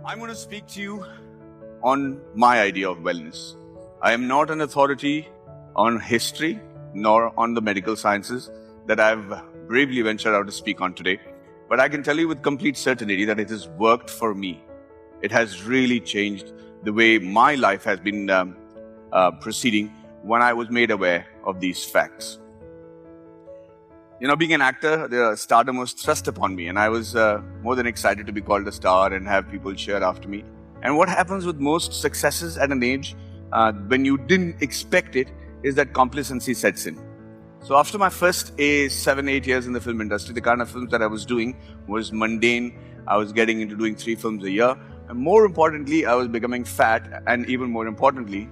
I'm going to speak to you on my idea of wellness. I am not an authority on history nor on the medical sciences that I've bravely ventured out to speak on today. But I can tell you with complete certainty that it has worked for me. It has really changed the way my life has been proceeding when I was made aware of these facts. You know, being an actor, the stardom was thrust upon me, and I was more than excited to be called a star and have people cheer after me. And what happens with most successes at an age when you didn't expect it is that complacency sets in. So after my first 7-8 years in the film industry, the kind of films that I was doing was mundane. I was getting into doing 3 films a year. And more importantly, I was becoming fat, and even more importantly,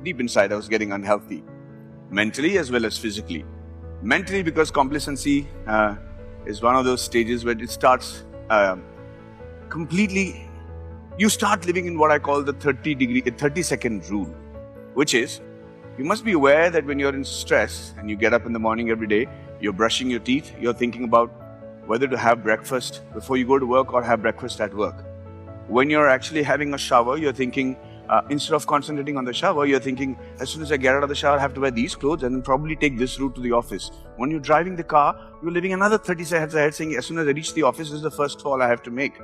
deep inside, I was getting unhealthy, mentally as well as physically. Mentally, because complacency is one of those stages where it starts completely, you start living in what I call the 30-second rule, which is, you must be aware that when you're in stress and you get up in the morning every day, you're brushing your teeth, you're thinking about whether to have breakfast before you go to work or have breakfast at work. When you're actually having a shower, you're thinking, instead of concentrating on the shower, you're thinking, as soon as I get out of the shower, I have to wear these clothes and then probably take this route to the office. When you're driving the car, you're living another 30 seconds ahead saying, as soon as I reach the office, this is the first call I have to make.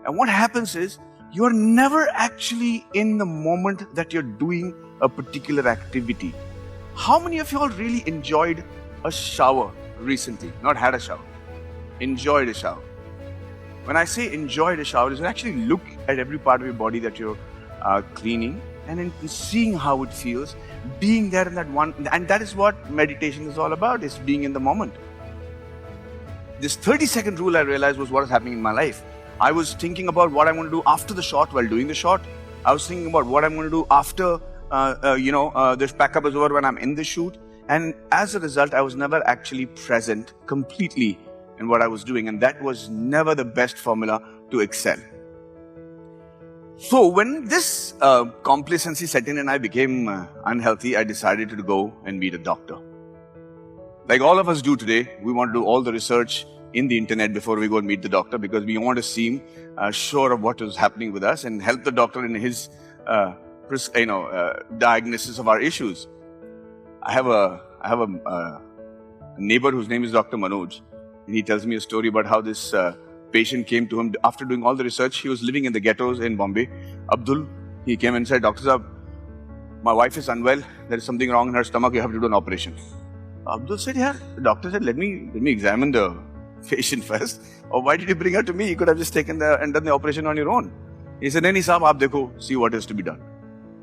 And what happens is, you're never actually in the moment that you're doing a particular activity. How many of you all really enjoyed a shower recently? Not had a shower. Enjoyed a shower. When I say enjoyed a shower, is actually look at every part of your body that you're cleaning and in seeing how it feels, being there in that one, and that is what meditation is all about, is being in the moment. This 30-second rule, I realized, was what is happening in my life. I was thinking about what I'm going to do after the shot while doing the shot. I was thinking about what I'm going to do after this pack-up is over when I'm in the shoot. And as a result, I was never actually present completely in what I was doing, and that was never the best formula to excel. So when this complacency set in and I became unhealthy, I decided to go and meet a doctor. Like all of us do today, we want to do all the research in the internet before we go and meet the doctor, because we want to seem sure of what is happening with us and help the doctor in his diagnosis of our issues. I have a neighbor whose name is Dr. Manoj, and he tells me a story about how this patient came to him after doing all the research. He was living in the ghettos in Bombay. Abdul, he came and said, Dr. Saab, my wife is unwell. There is something wrong in her stomach. You have to do an operation. Abdul said, yeah. The doctor said, let me examine the patient first. Or why did you bring her to me? You could have just taken and done the operation on your own. He said, Nahi saab, aap dekho, see what is to be done.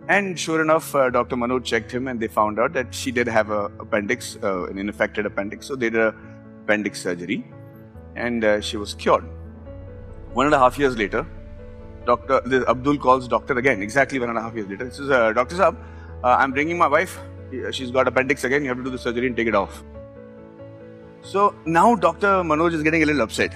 And sure enough, Dr. Manoj checked him and they found out that she did have an appendix, an infected appendix. So they did an appendix surgery and she was cured. 1.5 years later, Abdul calls doctor again, exactly 1.5 years later. He says, Dr. Saab, I'm bringing my wife. She's got appendix again. You have to do the surgery and take it off. So now Dr. Manoj is getting a little upset.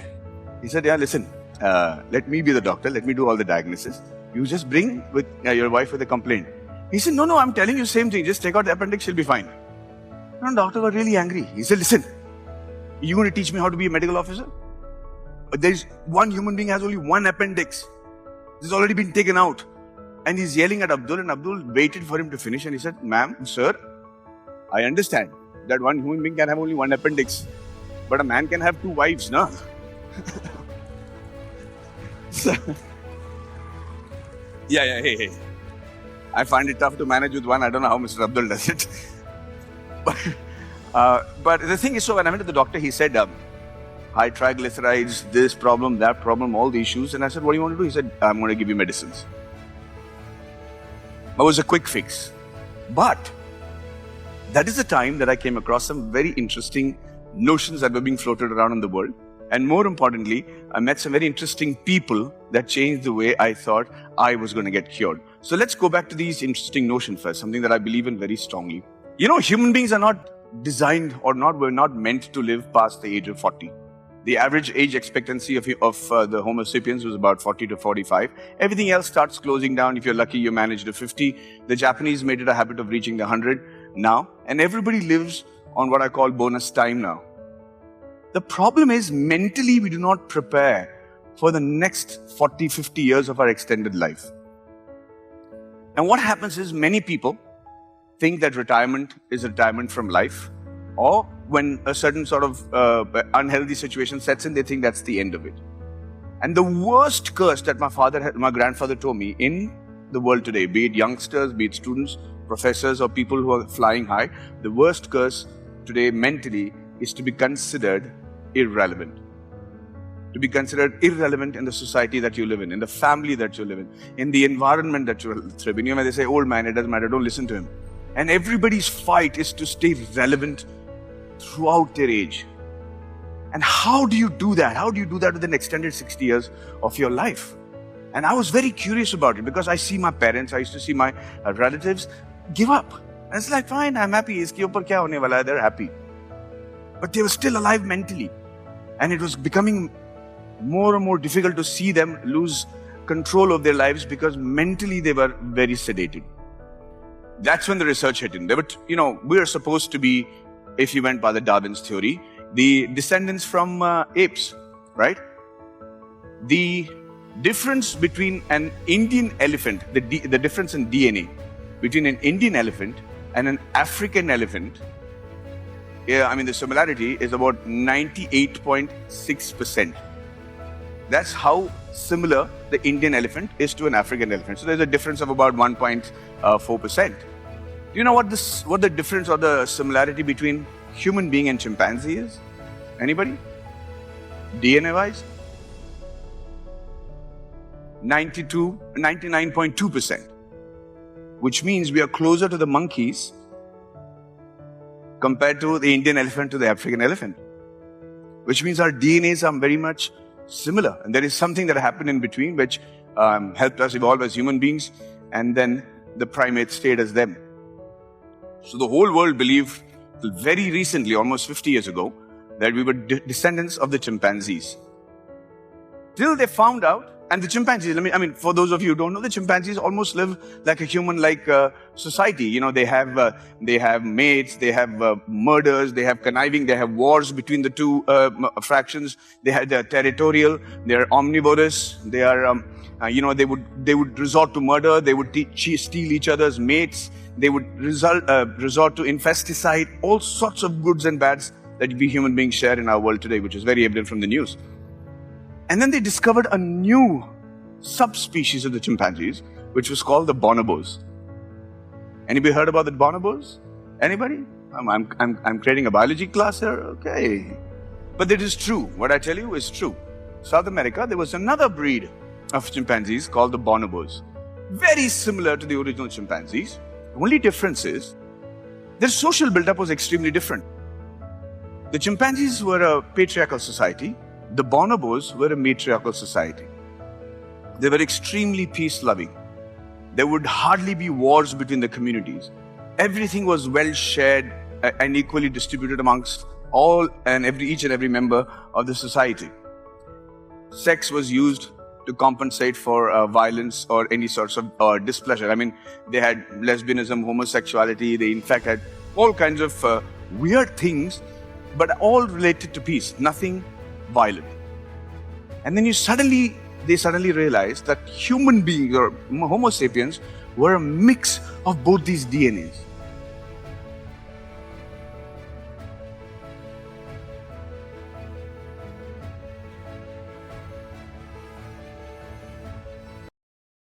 He said, yeah, listen, let me be the doctor. Let me do all the diagnosis. You just bring with your wife with a complaint. He said, no, I'm telling you the same thing. Just take out the appendix, she'll be fine. And the doctor was really angry. He said, listen, you going to teach me how to be a medical officer? There's one human being has only one appendix. This has already been taken out. And he's yelling at Abdul, and Abdul waited for him to finish. And he said, ma'am, sir, I understand that one human being can have only one appendix. But a man can have 2 wives, no? So, hey. I find it tough to manage with one. I don't know how Mr. Abdul does it. But the thing is, so when I went to the doctor, he said, high triglycerides, this problem, that problem, all the issues. And I said, what do you want to do? He said, I'm going to give you medicines. It was a quick fix. But that is the time that I came across some very interesting notions that were being floated around in the world. And more importantly, I met some very interesting people that changed the way I thought I was going to get cured. So let's go back to these interesting notions first, something that I believe in very strongly. You know, human beings are not designed or were not meant to live past the age of 40. The average age expectancy of the Homo sapiens was about 40 to 45. Everything else starts closing down. If you're lucky, you manage to 50. The Japanese made it a habit of reaching the 100 now. And everybody lives on what I call bonus time now. The problem is mentally we do not prepare for the next 40, 50 years of our extended life. And what happens is many people think that retirement is retirement from life, or when a certain sort of unhealthy situation sets in, they think that's the end of it. And the worst curse that my grandfather told me in the world today, be it youngsters, be it students, professors, or people who are flying high, the worst curse today mentally is to be considered irrelevant. To be considered irrelevant in the society that you live in the family that you live in the environment that you live in. You know, when they say, old man, it doesn't matter, don't listen to him. And everybody's fight is to stay relevant throughout their age. And how do you do that? How do you do that with an extended 60 years of your life? And I was very curious about it because I see my parents, I used to see my relatives give up. And it's like, fine, I'm happy. Iske upar kya hone wala hai? They're happy. But they were still alive mentally. And it was becoming more and more difficult to see them lose control of their lives because mentally they were very sedated. That's when the research hit in. They were, we are supposed to be, if you went by the Darwin's theory, the descendants from apes, right? The difference between an Indian elephant, the difference in DNA between an Indian elephant and an African elephant, the similarity is about 98.6%. That's how similar the Indian elephant is to an African elephant. So there's a difference of about 1.4%. Do you know what the difference or the similarity between human being and chimpanzee is? Anybody? DNA-wise? 99.2%. Which means we are closer to the monkeys compared to the Indian elephant to the African elephant. Which means our DNAs are very much similar. And there is something that happened in between which helped us evolve as human beings, and then the primates stayed as them. So the whole world believed very recently, almost 50 years ago, that we were descendants of the chimpanzees. Till they found out, and the chimpanzees, for those of you who don't know, the chimpanzees almost live like a human-like society. They have mates, they have murders, they have conniving, they have wars between the two fractions. They're territorial, they're omnivorous. They are, they would resort to murder. They would steal each other's mates. They would resort to infesticide, all sorts of goods and bads that we human beings share in our world today, which is very evident from the news. And then they discovered a new subspecies of the chimpanzees, which was called the bonobos. Anybody heard about the bonobos? Anybody? I'm creating a biology class here? Okay. But it is true. What I tell you is true. South America, there was another breed of chimpanzees called the bonobos. Very similar to the original chimpanzees. The only difference is their social build-up was extremely different. The chimpanzees were a patriarchal society. The bonobos were a matriarchal society. They were extremely peace-loving. There would hardly be wars between the communities. Everything was well shared and equally distributed amongst each and every member of the society. Sex was used to compensate for violence or any sorts of displeasure. They had lesbianism, homosexuality. They in fact had all kinds of weird things, but all related to peace. Nothing violent. And then they suddenly realized that human beings or Homo sapiens were a mix of both these DNAs.